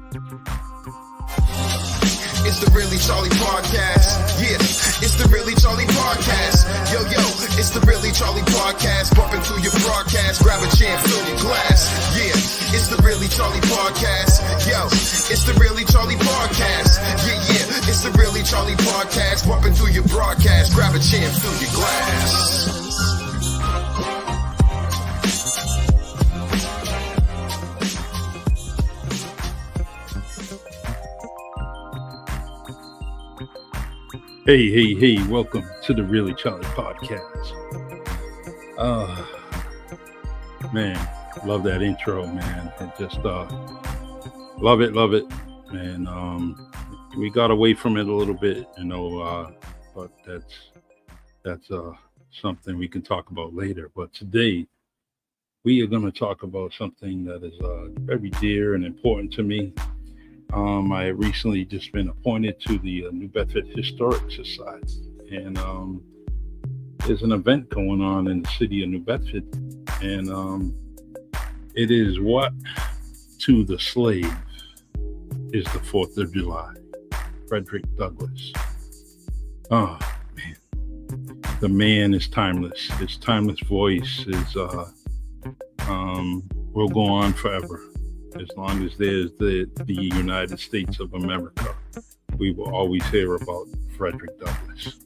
It's the Really Charlie Podcast. Yeah, it's the Really Charlie Podcast. Yo, it's the Really Charlie Podcast. Bumping through your broadcast, grab a chair, fill your glass. Yeah, it's the Really Charlie Podcast. Yo, it's the Really Charlie Podcast. Yeah, it's the Really Charlie Podcast. Bumping through your broadcast, grab a chair, fill your glass. Hey, welcome to the Really Charlie Podcast. Man, love that intro, man. And just love it. And we got away from it a little bit, but that's something we can talk about later. But today we are going to talk about something that is very dear and important to me. I have recently just been appointed to the New Bedford Historic Society, and there's an event going on in the city of New Bedford, and it is what to the slave is the 4th of July. Frederick Douglass. Oh, man. The man is timeless. His timeless voice is will go on forever. As long as there's the United States of America, we will always hear about Frederick Douglass.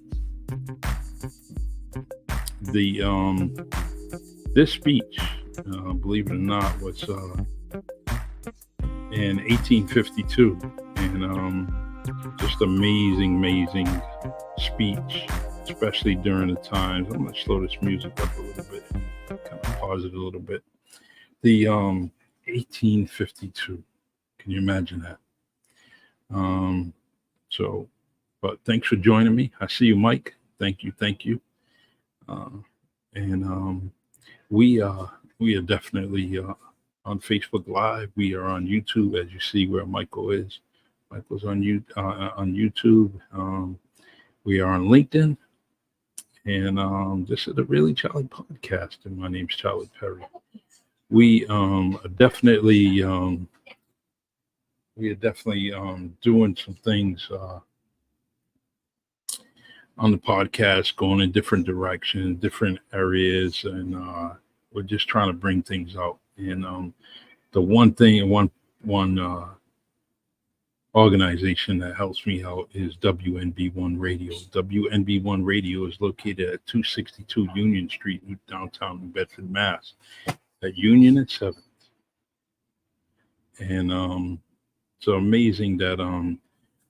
This speech, believe it or not, was in 1852, and just amazing speech, especially during the times. I'm gonna slow this music up a little bit, kind of pause it a little bit. The 1852. Can you imagine that? But thanks for joining me. I see you, Mike. Thank you. We are definitely on Facebook Live. We are on YouTube, as you see where Michael is. Michael's on YouTube. We are on LinkedIn, and this is the Really Charlie Podcast, and my name's Charlie Perry. We are definitely doing some things on the podcast, going in different directions, different areas, and we're just trying to bring things out. And the one organization that helps me out is WNB1 Radio. WNB1 Radio is located at 262 Union Street, downtown New Bedford, Mass. At Union and 7th. And so amazing that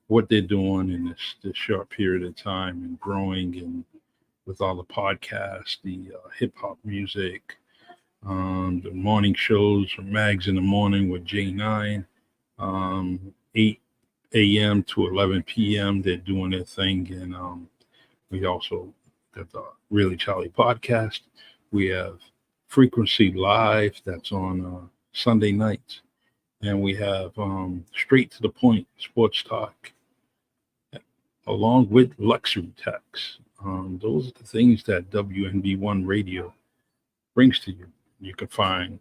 what they're doing in this short period of time and growing, and with all the podcasts, the hip-hop music, the morning shows from Mags in the Morning with J9, 8 a.m. to 11 p.m. They're doing their thing. And we also got the Really Charlie Podcast. We have Frequency Live, that's on Sunday nights, and we have Straight to the Point Sports Talk, along with Luxury Tax. Those are the things that WNB1 Radio brings to you. You can find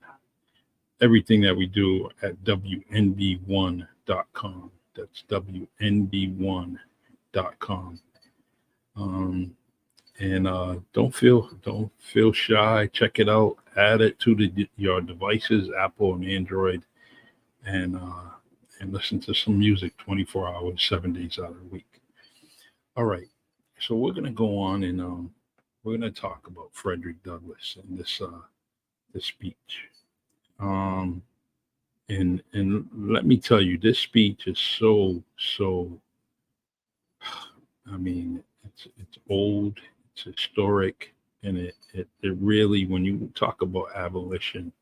everything that we do at WNB1.com. That's WNB1.com. And don't feel shy. Check it out. Add it to your devices, Apple and Android, and listen to some music 24 hours, 7 days out of the week. All right, so we're gonna go on, and we're gonna talk about Frederick Douglass and this speech. And let me tell you, this speech is so. I mean, it's old. It's historic, and it really, when you talk about abolitionists,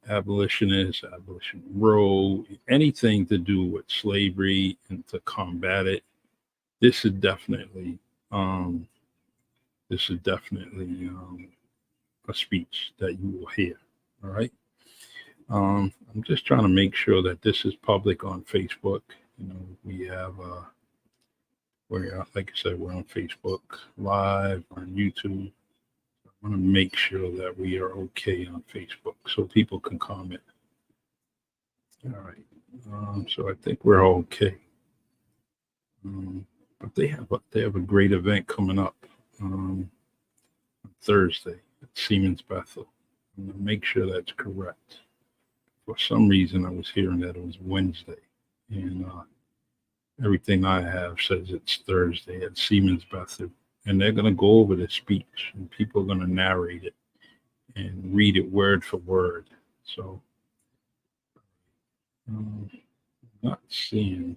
abolition row, anything to do with slavery and to combat it, this is definitely a speech that you will hear. All right. I'm just trying to make sure that this is public on Facebook. We have like I said, we're on Facebook Live, on YouTube. I want to make sure that we are okay on Facebook so people can comment. All right. So I think we're okay. But they have a great event coming up on Thursday at Siemens Bethel. I'm gonna make sure that's correct. For some reason, I was hearing that it was Wednesday, and everything I have says it's Thursday at Siemens Bethel, and they're gonna go over the speech, and people are gonna narrate it and read it word for word. So, um, not seeing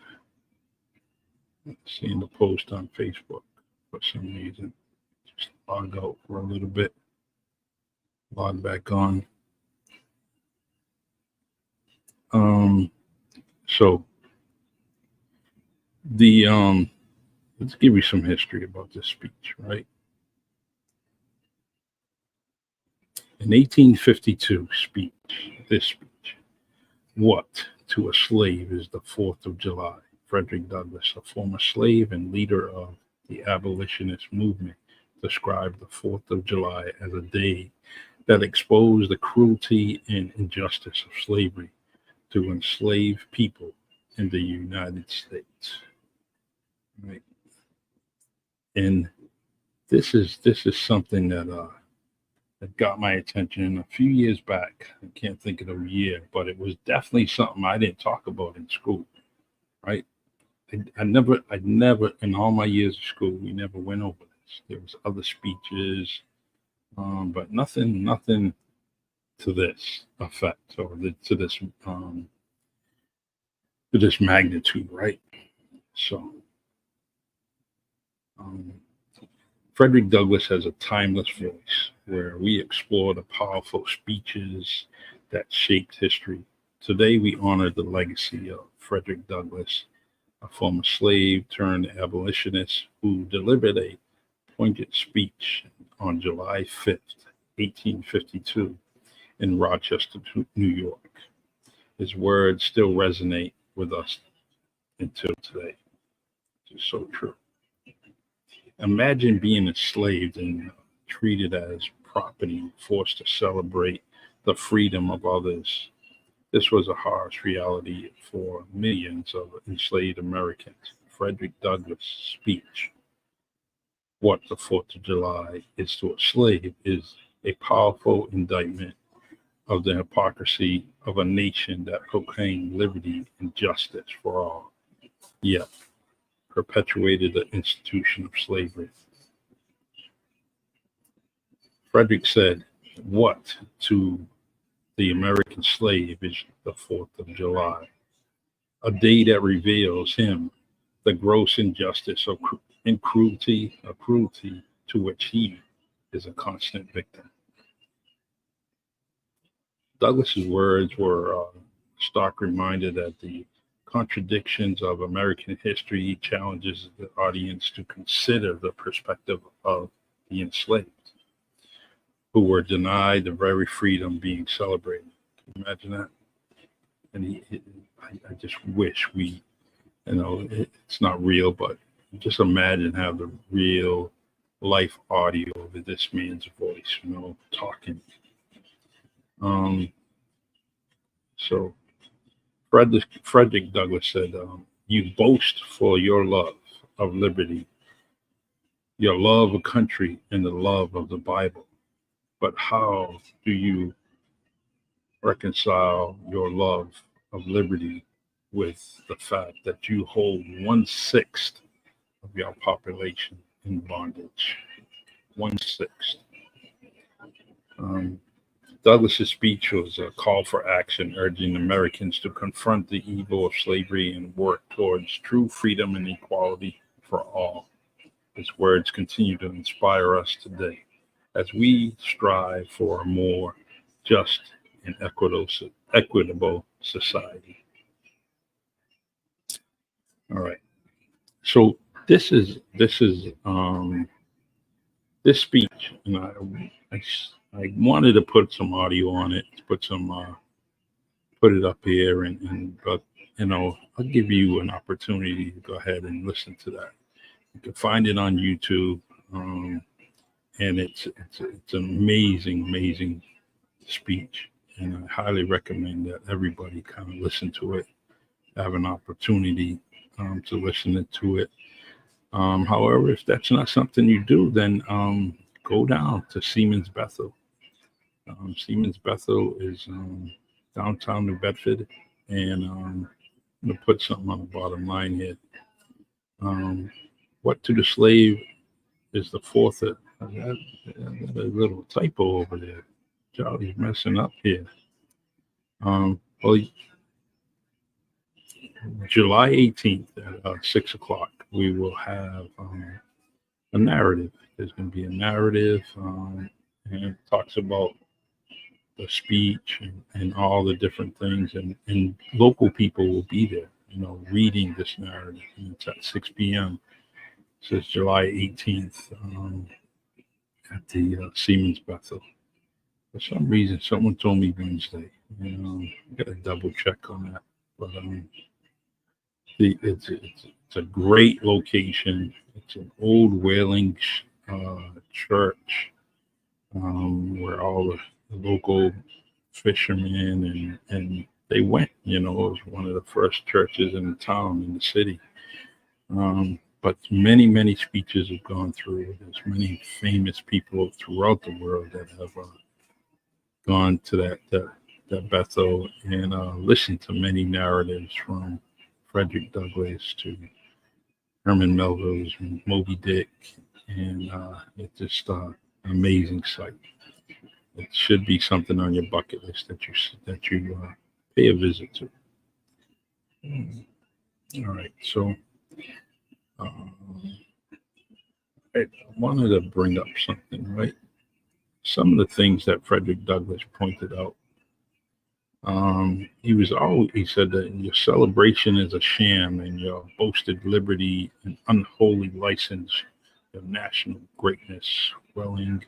the post on Facebook for some reason. Just log out for a little bit, log back on. So the let's give you some history about this speech, right? In 1852 this speech, what to a slave is the 4th of July? Frederick Douglass, a former slave and leader of the abolitionist movement, described the 4th of July as a day that exposed the cruelty and injustice of slavery to enslaved people in the United States. Right. And this is something that got my attention a few years back. I can't think of the year, but it was definitely something I didn't talk about in school. Right. I never in all my years of school, we never went over this. There was other speeches, but nothing to this effect or to this magnitude, right? So, Frederick Douglass has a timeless voice where we explore the powerful speeches that shaped history. Today, we honor the legacy of Frederick Douglass, a former slave turned abolitionist who delivered a poignant speech on July 5th, 1852, in Rochester, New York. His words still resonate with us until today. It's so true. Imagine being enslaved and treated as property, forced to celebrate the freedom of others. This was a harsh reality for millions of enslaved Americans. Frederick Douglass' speech, What the 4th of July is to a slave, is a powerful indictment of the hypocrisy of a nation that proclaimed liberty and justice for all, yet perpetuated the institution of slavery. Frederick said, What to the American slave is the 4th of July, a day that reveals him the gross injustice and cruelty, a cruelty to which he is a constant victim. Douglass's words were a stark reminder that the contradictions of American history challenges the audience to consider the perspective of the enslaved, who were denied the very freedom being celebrated. Can you imagine that? And I just wish it's not real, but just imagine have the real life audio of this man's voice, talking. So Frederick Douglass said, you boast for your love of liberty, your love of country, and the love of the Bible. But how do you reconcile your love of liberty with the fact that you hold 1/6 of your population in bondage? 1/6. Douglass's speech was a call for action, urging Americans to confront the evil of slavery and work towards true freedom and equality for all. His words continue to inspire us today as we strive for a more just and equitable society. All right. So this speech, and I wanted to put some audio on it, put it up here, but I'll give you an opportunity to go ahead and listen to that. You can find it on YouTube, and it's an amazing speech, and I highly recommend that everybody kind of listen to it, have an opportunity to listen to it. However, if that's not something you do, then go down to Siemens Bethel. Siemens Bethel is downtown New Bedford, and I'm going to put something on the bottom line here. What to the slave is the fourth. I got a little typo over there. Charlie's messing up here. Well, July 18th at 6 o'clock, we will have a narrative. There's going to be a narrative, and it talks about the speech and all the different things, and local people will be there, reading this narrative. And it's at 6 p.m. It says July 18th at the Siemens Bethel. For some reason, someone told me Wednesday. I got to double check on that. But it's a great location. It's an old whaling church where all the local fishermen and they went. It was one of the first churches in the town, in the city. But many speeches have gone through. There's many famous people throughout the world that have gone to that Bethel and listened to many narratives, from Frederick Douglass to Herman Melville's and Moby Dick, and it's just an amazing sight. It should be something on your bucket list that you pay a visit to. All right, so I wanted to bring up something, right? Some of the things that Frederick Douglass pointed out. He said that your celebration is a sham, and your boasted liberty an unholy license, your national greatness swelling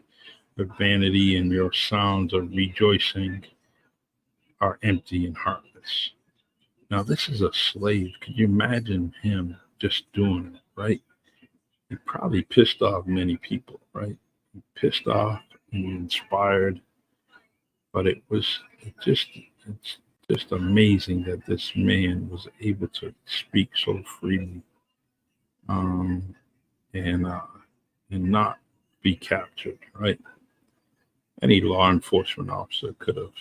with vanity, and your sounds of rejoicing are empty and heartless. Now, this is a slave. Could you imagine him just doing it, right? He probably pissed off many people, right? He pissed off and inspired, but it's just amazing that this man was able to speak so freely, and not be captured, right? Any law enforcement officer could have,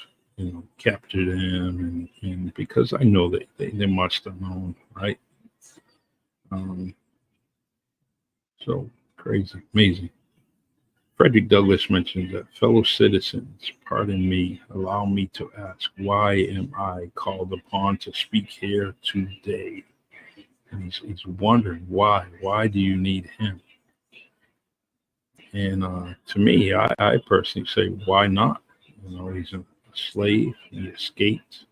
captured him, and because I know that they must have known, right? So crazy, amazing. Frederick Douglass mentions that, fellow citizens, pardon me, allow me to ask, why am I called upon to speak here today? And he's wondering why. Why do you need him? And to me, I personally say, why not? He's a slave. He escaped.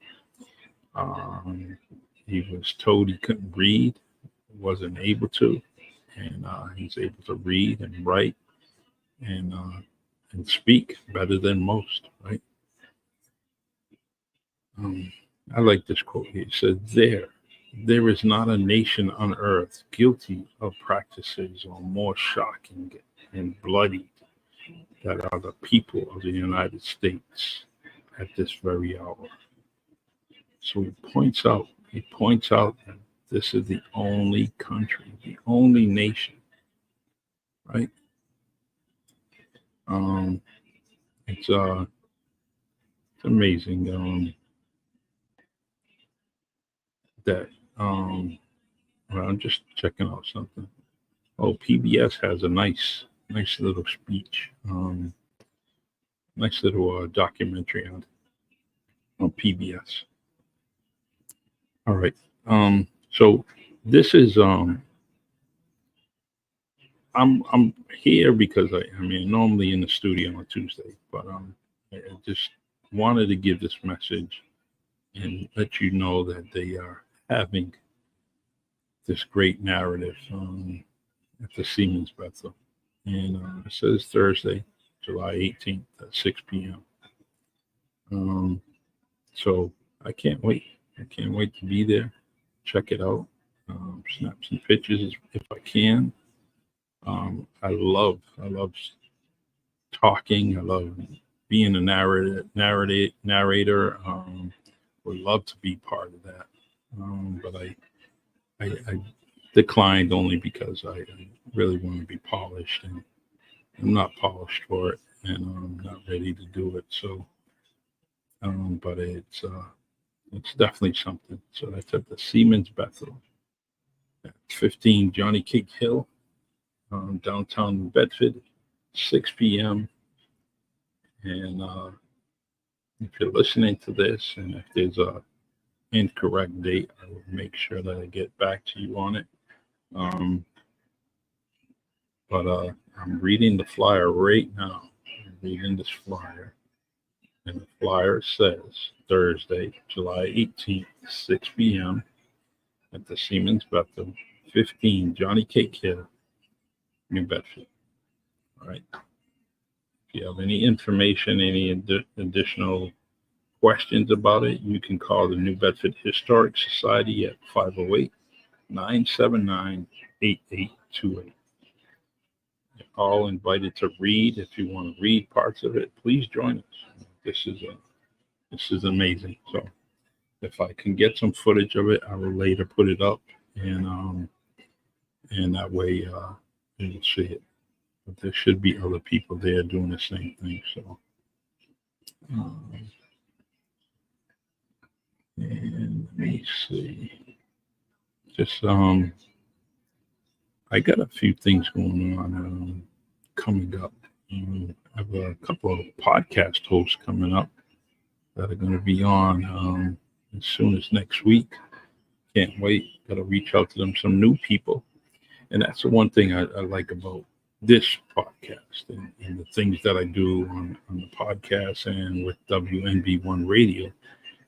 He was told he couldn't read, wasn't able to, and he's able to read and write and speak better than most, right? I like this quote here. It says, there is not a nation on earth guilty of practices or more shocking and bloody that are the people of the United States at this very hour. So he points out that this is the only country, the only nation, right? It's amazing that well, I'm just checking out something. Oh, PBS has a nice little speech, nice little documentary on PBS. All right. So this is I'm here because I mean normally in the studio on Tuesday, but I just wanted to give this message and let you know that they are having this great narrative at the Siemens Bethel, and it says Thursday, July 18th at 6 p.m. So I can't wait. I can't wait to be there. Check it out. Snap some pictures if I can. I love talking. I love being a narrator, would love to be part of that. But I declined only because I really want to be polished, and I'm not polished for it, and I'm not ready to do it. So, but it's definitely something. So that's at the Siemens Bethel at 15 Johnny Cake Hill, downtown New Bedford, 6 p.m. And if you're listening to this, and if there's a incorrect date, I will make sure that I get back to you on it. But I'm reading the flyer right now. I'm reading this flyer, and the flyer says Thursday, July 18th, 6 p.m. at the Siemens Bethel, 15 Johnny Cake Hill, New Bedford. All right. If you have any information, any additional questions about it, you can call the New Bedford Historic Society at 508-979-8828. You're all invited to read. If you want to read parts of it, please join us. This is amazing. So if I can get some footage of it, I will later put it up, and that way you'll see it. But there should be other people there doing the same thing. So, and let me see. Just I got a few things going on coming up. I have a couple of podcast hosts coming up that are going to be on as soon as next week. Can't wait. Got to reach out to them, some new people. And that's the one thing I like about this podcast and the things that I do on the podcast and with WNB1 Radio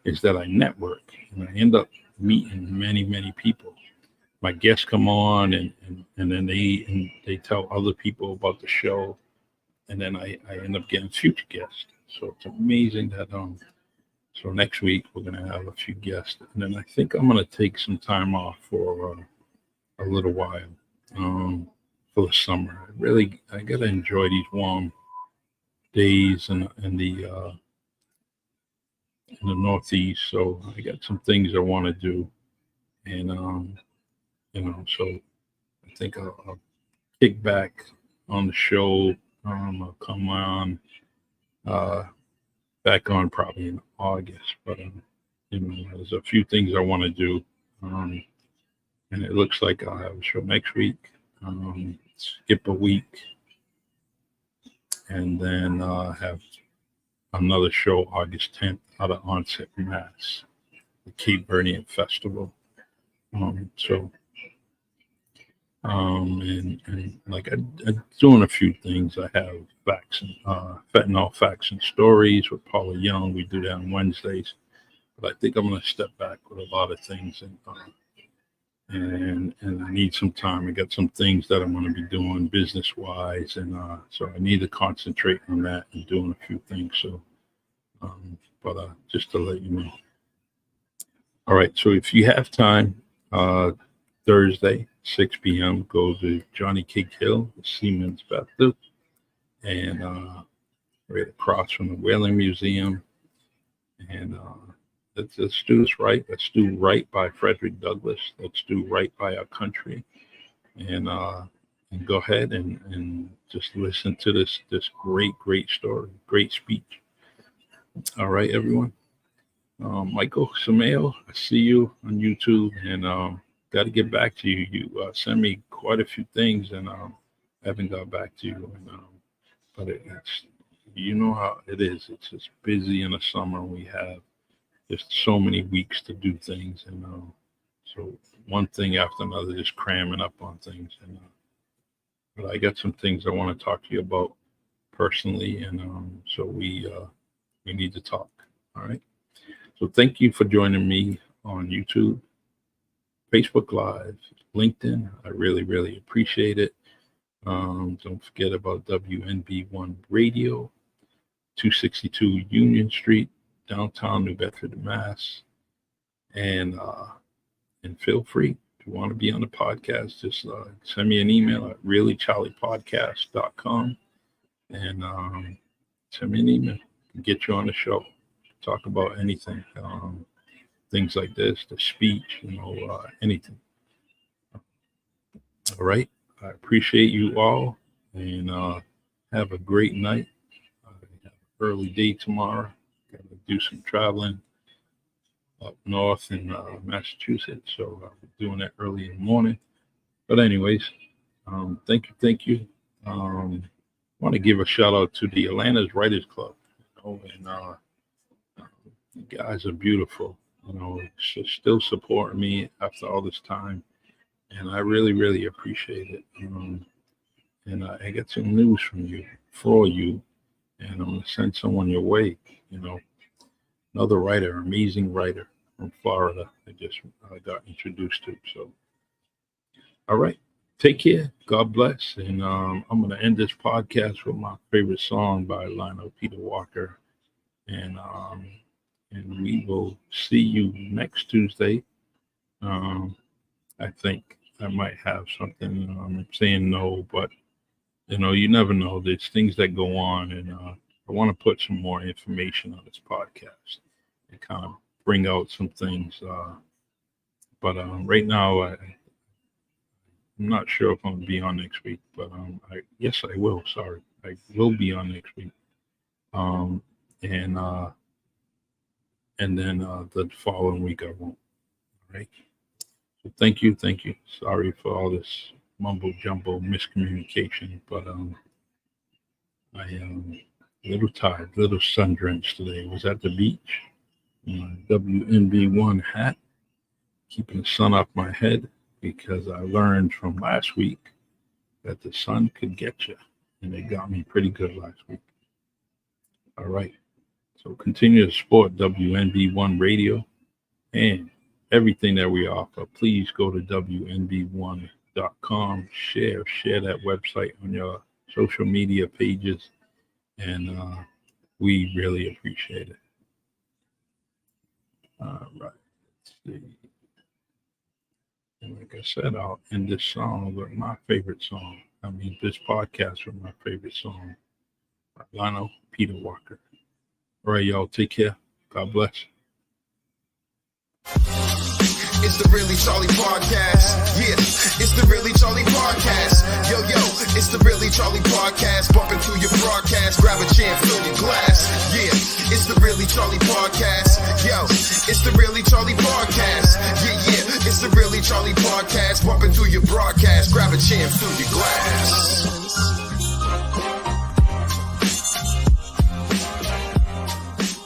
is that I network, and I end up meeting many, many people. My guests come on, and then they tell other people about the show, and then I end up getting future guests. So it's amazing that so next week we're gonna have a few guests, and then I think I'm gonna take some time off for a little while for the summer. I gotta enjoy these warm days in the Northeast. So I got some things I want to do, and so I think I'll kick back on the show. I'll come on back on probably in August, but there's a few things I want to do, and it looks like I'll have a show next week. Skip a week, and then have another show August 10th out of Onset, Mass, the Cape Verdean Festival. And like I'm doing a few things. I have fentanyl facts and stories with Paula Young. We do that on Wednesdays, but I think I'm going to step back with a lot of things, and I need some time. I got some things that I'm going to be doing business wise, and so I need to concentrate on that and doing a few things. So, but just to let you know. All right. So if you have time, Thursday, 6 p.m., go to Johnny Cake Hill, the Siemens Bethel, and right across from the Whaling Museum. And let's do this right. Let's do right by Frederick Douglass. Let's do right by our country, and go ahead and just listen to this great story, great speech. All right, everyone. Michael Sameo, I see you on YouTube, and got to get back to you. You send me quite a few things, and I haven't got back to you. And, but it's you know how it is. It's just busy in the summer. We have just so many weeks to do things, and so one thing after another, just cramming up on things. And but I got some things I want to talk to you about personally, and so we need to talk. All right. So thank you for joining me on YouTube, Facebook Live, LinkedIn. I really, really appreciate it. Don't forget about WNB1 Radio, 262 Union Street, downtown New Bedford, Mass. And feel free, if you want to be on the podcast, just send me an email at reallycharliepodcast.com and send me an email. get you on the show, talk about anything, things like this, the speech, anything. All right. I appreciate you all, and have a great night. Have an early day tomorrow. Got to do some traveling up north in Massachusetts, so I'll be doing that early in the morning. But anyways, thank you. I want to give a shout out to the Atlanta's Writers Club. And you guys are beautiful. Still supporting me after all this time, and I really appreciate it. And I got some news for you, and I'm gonna send someone your way. Another writer, amazing writer from Florida. I got introduced to. So, all right, take care. God bless, and I'm gonna end this podcast with my favorite song by Lionel Peter Walker, and we will see you next Tuesday. I think I might have something. I'm saying no, but you never know. There's things that go on, and I want to put some more information on this podcast and kind of bring out some things. But right now, I'm not sure if I'm going to be on next week, but yes, I will. Sorry, I will be on next week. And then the following week I won't. All right. So thank you. Sorry for all this mumbo jumbo miscommunication, but I am a little tired, a little sun drenched today. Was at the beach, my WNB1 hat, keeping the sun off my head, because I learned from last week that the sun could get you, and it got me pretty good last week. All right. So continue to support WNB1 Radio and everything that we offer. Please go to WNB1.com. Share that website on your social media pages, and we really appreciate it. All right. Let's see. And like I said, I'll end this song with my favorite song. This podcast with my favorite song, by Lionel Peter Walker. All right, y'all. Take care. God bless. It's the Really Charlie Podcast. Yeah, it's the Really Charlie Podcast. Yo, it's the Really Charlie Podcast. Bumping through your broadcast. Grab a chair, fill your glass. Yeah, it's the Really Charlie Podcast. Yo, it's the Really Charlie Podcast. Yeah, it's the Really Charlie Podcast. Bumping through your broadcast. Grab a chair, fill your glass.